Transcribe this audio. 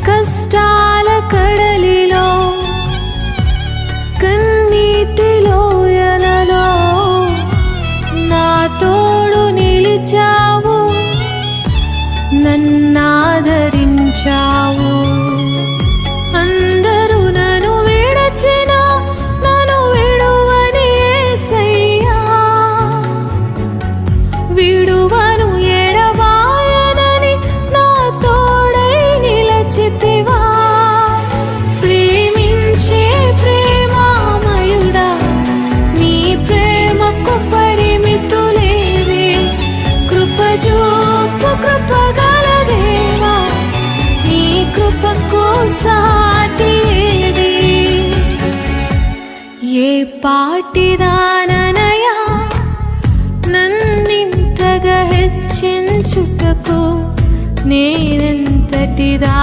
కష్టాల కడలిలో కన్నీటి లోయలలో నా తోడు నిలిచావు, నన్నాదరించావు. అందరూ నన్ను విడచినా నన్ను విడువని యేసయ్యా, విడువను ఎడబాయనని నా తోడై నిలచితివా. ప్రేమించే ప్రేమామయుడా, నీ ప్రేమకు పరిమితులేవే. కృపజూపు కృపగల దేవా, నీ కృపకు సాటి ఏది? ఏ పాటిదాననయా నన్నింతగా హెచ్చించుటకు, నేనెంతటిదా